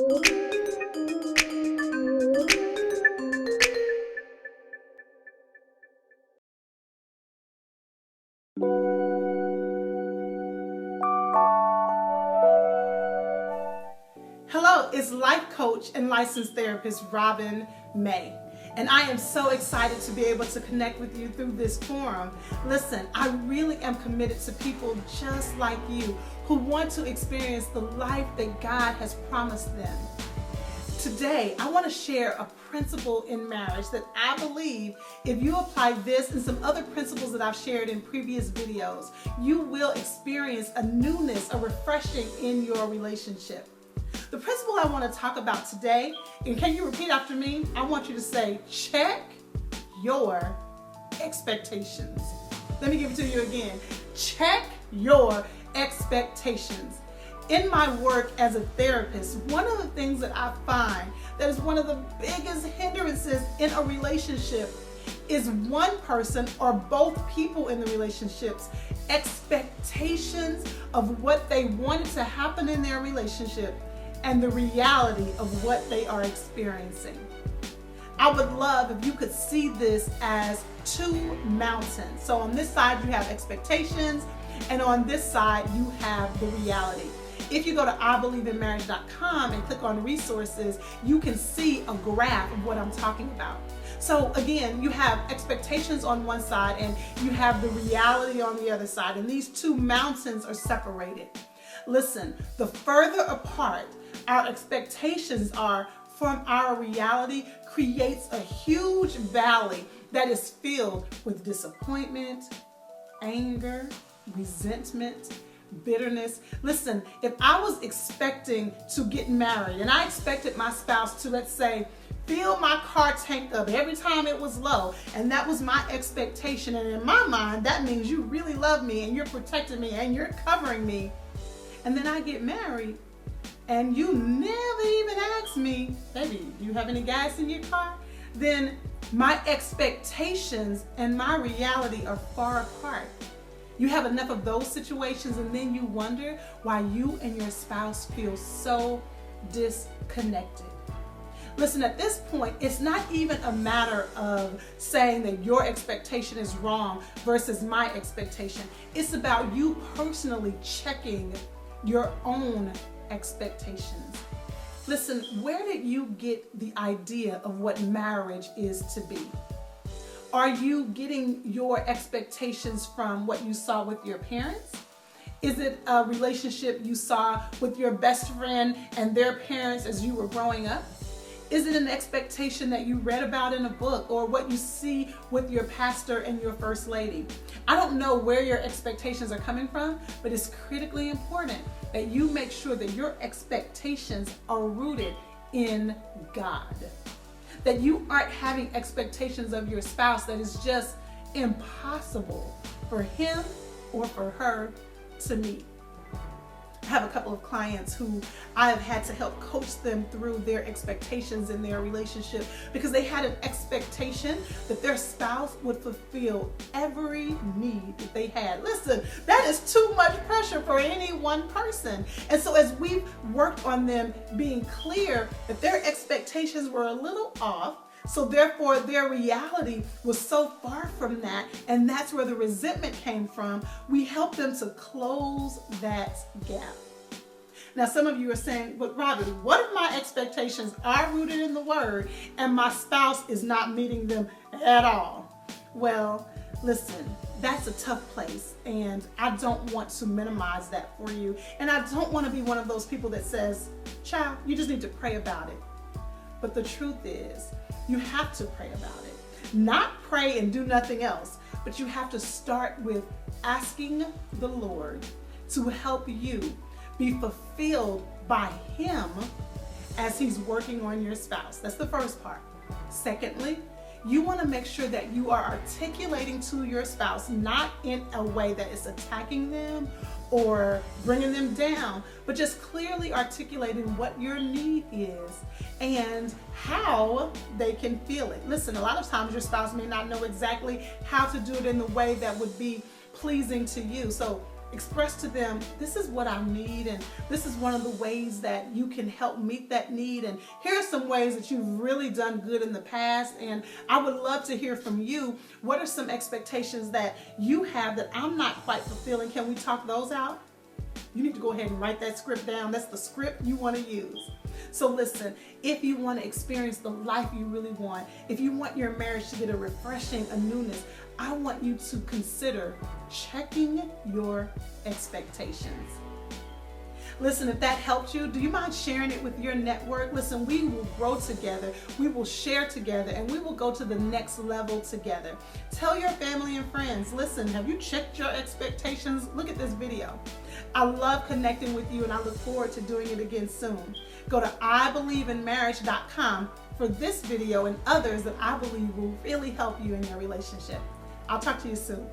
Hello, it's life coach and licensed therapist Robin May, and I am so excited to be able to connect with you through this forum. Listen, I really am committed to people just like you who want to experience the life that God has promised them. Today, I want to share a principle in marriage that I believe if you apply this and some other principles that I've shared in previous videos, you will experience a newness, a refreshing in your relationship. The principle I want to talk about today, and can you repeat after me? I want you to say, check your expectations. Let me give it to you again. Check your expectations. In my work as a therapist, one of the things that I find that is one of the biggest hindrances in a relationship is one person or both people in the relationships expectations of what they wanted to happen in their relationship and the reality of what they are experiencing. I would love if you could see this as two mountains. So on this side you have expectations, and on this side you have the reality. If you go to IBelieveInMarriage.com and click on resources, you can see a graph of what I'm talking about. So again, you have expectations on one side and you have the reality on the other side, and these two mountains are separated. Listen, the further apart our expectations are from our reality creates a huge valley that is filled with disappointment, anger, resentment, bitterness. Listen, if I was expecting to get married and I expected my spouse to, let's say, fill my car tank up every time it was low, and that was my expectation, and in my mind that means you really love me and you're protecting me and you're covering me, and then I get married and you never even ask me, baby, do you have any gas in your car? Then my expectations and my reality are far apart. You have enough of those situations, and then you wonder why you and your spouse feel so disconnected. Listen, at this point, it's not even a matter of saying that your expectation is wrong versus my expectation. It's about you personally checking your own expectations. Listen, where did you get the idea of what marriage is to be? Are you getting your expectations from what you saw with your parents? Is it a relationship you saw with your best friend and their parents as you were growing up? Is it an expectation that you read about in a book or what you see with your pastor and your first lady? I don't know where your expectations are coming from, but it's critically important that you make sure that your expectations are rooted in God. That you aren't having expectations of your spouse that is just impossible for him or for her to meet. I have a couple of clients who I have had to help coach them through their expectations in their relationship because they had an expectation that their spouse would fulfill every need that they had. Listen, that is too much pressure for any one person. And so as we've worked on them being clear that their expectations were a little off, so therefore their reality was so far from that, and that's where the resentment came from, we helped them to close that gap. Now some of you are saying, but Robin, what if my expectations are rooted in the Word and my spouse is not meeting them at all? Well, listen, that's a tough place, and I don't want to minimize that for you, and I don't want to be one of those people that says, child, you just need to pray about it. But the truth is, you have to pray about it. Not pray and do nothing else, but you have to start with asking the Lord to help you be fulfilled by Him as He's working on your spouse. That's the first part. Secondly, you want to make sure that you are articulating to your spouse, not in a way that is attacking them or bringing them down, but just clearly articulating what your need is and how they can feel it. Listen, a lot of times your spouse may not know exactly how to do it in the way that would be pleasing to you. So express to them, this is what I need, and this is one of the ways that you can help meet that need, and here are some ways that you've really done good in the past, and I would love to hear from you. What are some expectations that you have that I'm not quite fulfilling? Can we talk those out? You need to go ahead and write that script down. That's the script you want to use. So listen, if you want to experience the life you really want, if you want your marriage to get a refreshing, a newness, I want you to consider checking your expectations. Listen, if that helped you, do you mind sharing it with your network? Listen, we will grow together, we will share together, and we will go to the next level together. Tell your family and friends, listen, have you checked your expectations? Look at this video. I love connecting with you, and I look forward to doing it again soon. Go to IBelieveInMarriage.com for this video and others that I believe will really help you in your relationship. I'll talk to you soon.